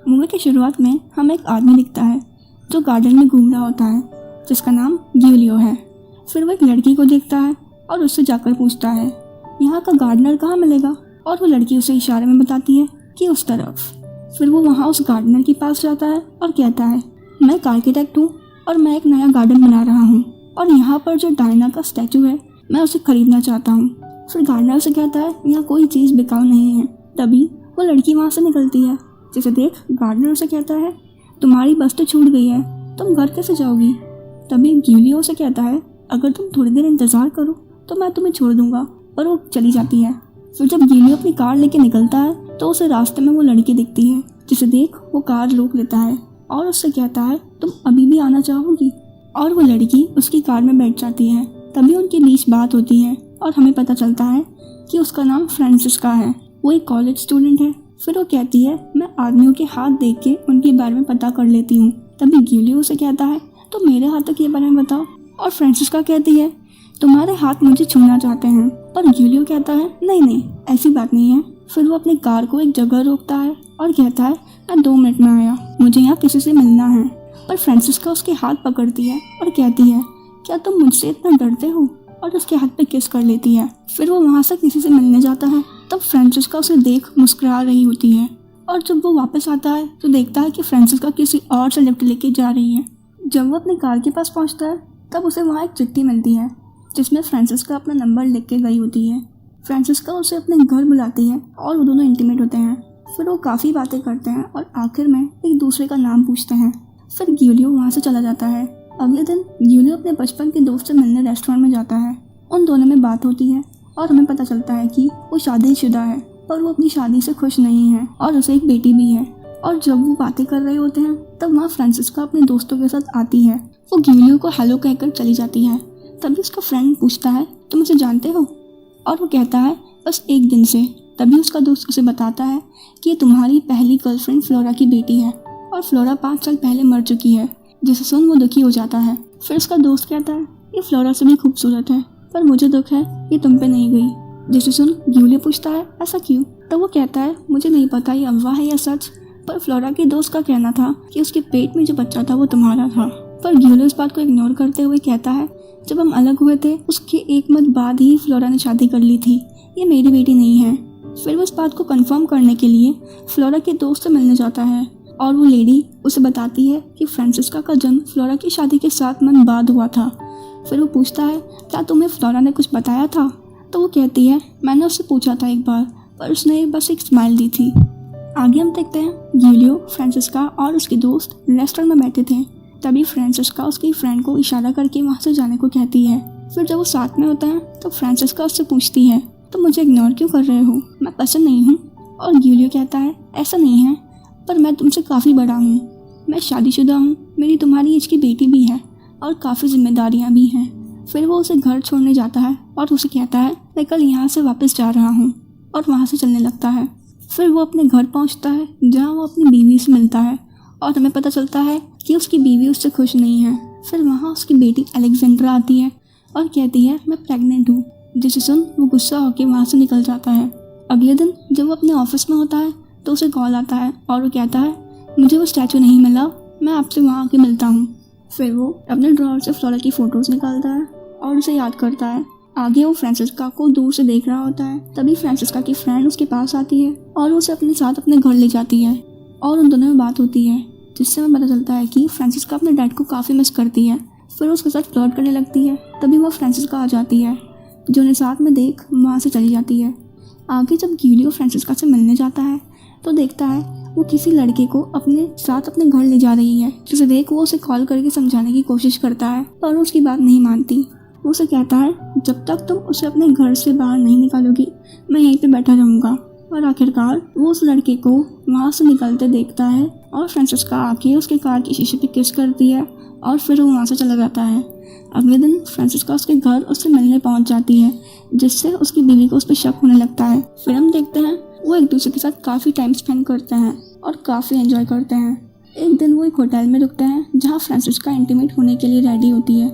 Movie की शुरुआत में हमें एक आदमी दिखता है जो गार्डन में घूम रहा होता है, जिसका नाम गिलियो है। फिर वो एक लड़की को देखता है और उससे जाकर पूछता है यहाँ का गार्डनर कहाँ मिलेगा, और वो लड़की उसे इशारे में बताती है कि उस तरफ। फिर वो वहाँ उस गार्डनर के पास जाता है और कहता है मैं एक आर्किटेक्ट हूँ और मैं एक नया गार्डन बना रहा हूँ, और यहाँ पर जो डायना का स्टैचू है मैं उसे खरीदना चाहता हूँ। फिर गार्डनर उसे कहता है यहाँ कोई चीज़ बिकाऊ नहीं है। तभी वो लड़की वहाँ से निकलती है, जिसे देख गार्डनर उसे कहता है तुम्हारी बस तो छूट गई है, तुम घर कैसे जाओगी। तभी गिलियो उसे कहता है अगर तुम थोड़ी देर इंतज़ार करो तो मैं तुम्हें छोड़ दूंगा, और वो चली जाती है। फिर जब गिलियो अपनी कार लेके निकलता है तो उसे रास्ते में वो लड़की दिखती है, जिसे देख वो कार रोक लेता है और उससे कहता है तुम अभी भी आना चाहोगी, और वो लड़की उसकी कार में बैठ जाती है। तभी उनके बीच बात होती है और हमें पता चलता है कि उसका नाम फ्रांसिस्का है, वो एक कॉलेज स्टूडेंट है। फिर वो कहती है मैं आदमियों के हाथ देख के उनके बारे में पता कर लेती हूँ। तभी गिलियो उसे कहता है तो मेरे हाथों के बारे में बताओ, और फ्रांसिस्का कहती है तुम्हारे हाथ मुझे छूना चाहते हैं, पर गिलियो कहता है नहीं ऐसी बात नहीं है। फिर वो अपनी कार को एक जगह रोकता है और कहता है मैं 2 मिनट में आया, मुझे यहाँ किसी से मिलना है। पर फ्रांसिस्का उसके हाथ पकड़ती है और कहती है क्या तुम मुझसे इतना डरते हो, और उसके हाथ पे किस कर लेती है। फिर वो वहाँ से किसी से मिलने जाता है, तब फ्रांसिस्का उसे देख मुस्कुरा रही होती है, और जब वो वापस आता है तो देखता है कि फ्रांसिस्का किसी और से लिफ्ट लेके जा रही है। जब वो अपनी कार के पास पहुँचता है तब उसे वहाँ एक चिट्ठी मिलती है जिसमें फ्रांसिस्का अपना नंबर लिख के गई होती है। फ्रांसिस्का उसे अपने घर बुलाती है और वो दोनों इंटीमेट होते हैं। फिर वो काफ़ी बातें करते हैं और आखिर में एक दूसरे का नाम पूछते हैं। फिर गिलियो वहाँ से चला जाता है। अगले दिन गिलियो अपने बचपन के दोस्त से मिलने रेस्टोरेंट में जाता है। उन दोनों में बात होती है और हमें पता चलता है कि वो शादीशुदा है, पर वो अपनी शादी से खुश नहीं है और उसे एक बेटी भी है। और जब वो बातें कर रहे होते हैं तब वहाँ फ्रांसिस्का अपने दोस्तों के साथ आती है। वो गिलियो को हेलो कहकर चली जाती है। तभी उसका फ्रेंड पूछता है तुम उसे जानते हो, और वो कहता है बस 1 दिन से। तभी उसका दोस्त उसे बताता है कि ये तुम्हारी पहली गर्लफ्रेंड फ्लोरा की बेटी है, और फ्लोरा 5 साल पहले मर चुकी है, जिसे सुन वो दुखी हो जाता है। फिर उसका दोस्त कहता है ये फ्लोरा से भी खूबसूरत है, पर मुझे दुख है ये तुम पे नहीं गई। जिसे सुन गिलियो पूछता है ऐसा क्यों। तो वो कहता है मुझे नहीं पता ये अफवाह है या सच, पर फ्लोरा के दोस्त का कहना था कि उसके पेट में जो बच्चा था वो तुम्हारा था। पर गिलियो इस बात को इग्नोर करते हुए कहता है जब हम अलग हुए थे उसके 1 मंथ बाद ही फ्लोरा ने शादी कर ली थी, ये मेरी बेटी नहीं है। फिर वो इस बात को कंफर्म करने के लिए फ्लोरा के दोस्त से मिलने जाता है, और वो लेडी उसे बताती है कि फ्रांसिस्का का जन्म फ्लोरा की शादी के 7 मंथ बाद हुआ था। फिर वो पूछता है क्या तुम्हें फ्लोरा ने कुछ बताया था। तो वो कहती है मैंने उससे पूछा था एक बार, पर उसने बस एक स्माइल दी थी। आगे हम देखते हैं गिलियो, फ्रांसिस्का और उसके दोस्त रेस्टोरेंट में बैठे थे। तभी फ्रांसिस्का उसकी फ्रेंड को इशारा करके वहाँ से जाने को कहती है। फिर जब वो साथ में होता है तो फ्रांसिस्का उससे पूछती है तो मुझे इग्नोर क्यों कर रहे हो, मैं पसंद नहीं हूँ। और गिलियो कहता है ऐसा नहीं है, पर मैं तुमसे काफ़ी बड़ा हूँ, मैं शादीशुदा हूँ, मेरी तुम्हारी एज की बेटी भी है और काफ़ी जिम्मेदारियाँ भी हैं। फिर वो उसे घर छोड़ने जाता है और उसे कहता है मैं कल यहाँ से वापस जा रहा हूँ, और वहाँ से चलने लगता है। फिर वो अपने घर पहुँचता है जहाँ वो अपनी बीवी से मिलता है, और हमें पता चलता है कि उसकी बीवी उससे खुश नहीं है। फिर वहाँ उसकी बेटी अलेक्जेंड्रा आती है और कहती है मैं प्रेग्नेंट हूँ, जिसे सुन वो गुस्सा होकर वहाँ से निकल जाता है। अगले दिन जब वो अपने ऑफिस में होता है तो उसे कॉल आता है और वो कहता है मुझे वो स्टैचू नहीं मिला, मैं आपसे वहाँ आके मिलता हूँ। फिर वो अपने ड्रॉअर से फ्लोरा की फ़ोटोज़ निकालता है और उसे याद करता है। आगे वो फ्रांसिस्का को दूर से देख रहा होता है। तभी फ्रांसिस्का की फ्रेंड उसके पास आती है और उसे अपने साथ अपने घर ले जाती है, और उन दोनों में बात होती है, जिससे हमें पता चलता है कि फ्रांसिस्का अपने डैड को काफ़ी मिस करती है। फिर उसके साथ फ्लर्ट करने लगती है। तभी वो फ्रांसिस्का आ जाती है, जो उन्हें साथ में देख वहाँ से चली जाती है। आगे जब गिलियो फ्रांसिस्का से मिलने जाता है तो देखता है वो किसी लड़के को अपने साथ अपने घर ले जा रही है, जिसे देख वो उसे कॉल करके समझाने की कोशिश करता है, पर वो उसकी बात नहीं मानती। वो उसे कहता है जब तक तुम उसे अपने घर से बाहर नहीं निकालोगी मैं यहीं पे बैठा रहूँगा। और आखिरकार वो उस लड़के को वहाँ से निकलते देखता है, और फ्रांसिस्का आके उसके कार की शीशे पे किस करती है, और फिर वो वहाँ से चला जाता है। अगले दिन फ्रांसिस्का उसके घर उससे मिलने पहुँच जाती है, जिससे उसकी बीवी को उस पर शक होने लगता है। फिर हम देखते हैं वो एक दूसरे के साथ काफ़ी टाइम स्पेंड करते हैं और काफ़ी एंजॉय करते हैं। एक दिन वो एक होटल में रुकते हैं जहाँ फ्रांसिस्का इंटीमेट होने के लिए रेडी होती है।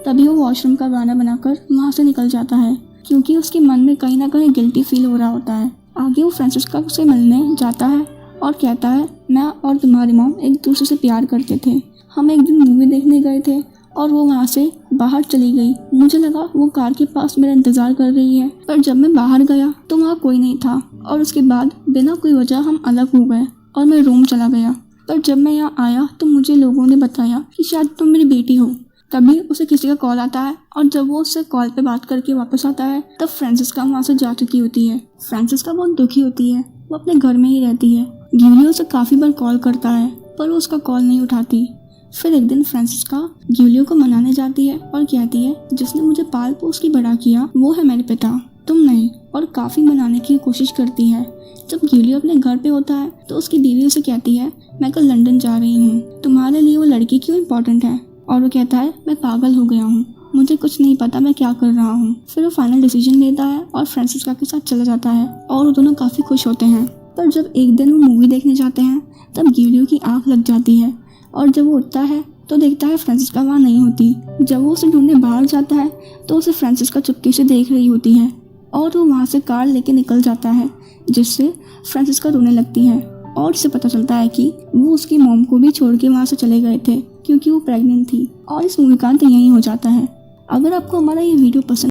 तभी वो वॉशरूम का बहाना बनाकर वहाँ से निकल जाता है, क्योंकि उसके मन में कहीं ना कहीं गिल्टी फील हो रहा होता है। आगे वो फ्रांसिस्का से मिलने जाता है और कहता है मैं और तुम्हारी मॉम एक दूसरे से प्यार करते थे। हम एक दिन मूवी देखने गए थे और वो वहाँ से बाहर चली गई। मुझे लगा वो कार के पास मेरा इंतज़ार कर रही है, पर जब मैं बाहर गया तो वहाँ कोई नहीं था और उसके बाद बिना कोई वजह हम अलग हो गए और मैं रूम चला गया। पर जब मैं यहाँ आया तो मुझे लोगों ने बताया कि शायद तुम मेरी बेटी हो। तभी उसे किसी का कॉल आता है और जब वो उससे कॉल पे बात करके वापस आता है तब फ्रांसिस्का वहाँ से जा चुकी होती है। फ्रांसिस्का बहुत दुखी होती है, वो अपने घर में ही रहती है। गिलियो उसे काफ़ी बार कॉल करता है पर वो उसका कॉल नहीं उठाती। फिर एक दिन फ्रांसिस्का गिलियो को मनाने जाती है और कहती है जिसने मुझे पाल पोस के बड़ा किया वो है मेरे पिता, तुम नहीं, और काफ़ी मनाने की कोशिश करती है। जब गिलियो अपने घर पे होता है तो उसकी बीवी उसे कहती है मैं कल लंदन जा रही हूँ, तुम्हारे लिए वो लड़की क्यों इम्पोर्टेंट है? और वो कहता है मैं पागल हो गया हूँ, मुझे कुछ नहीं पता मैं क्या कर रहा हूँ। फिर वो फाइनल डिसीजन लेता है और फ्रांसिस्का के साथ चला जाता है और वो दोनों काफ़ी खुश होते हैं। पर जब एक दिन वो मूवी देखने जाते हैं तब गिलियो की आँख लग जाती है और जब वो उठता है तो देखता है फ्रांसिस्का वहाँ नहीं होती। जब वो उसे ढूंढने बाहर जाता है तो उसे फ्रांसिस्का चुपके से देख रही होती है और वो वहाँ से कार लेके निकल जाता है, जिससे फ्रांसिस्का रोने लगती है और उसे पता चलता है कि वो उसकी मॉम को भी छोड़ के वहाँ से चले गए थे क्योंकि वो प्रेग्नेंट थी। और इस मूवी का अंत यहीं हो जाता है। अगर आपको हमारा ये वीडियो पसंद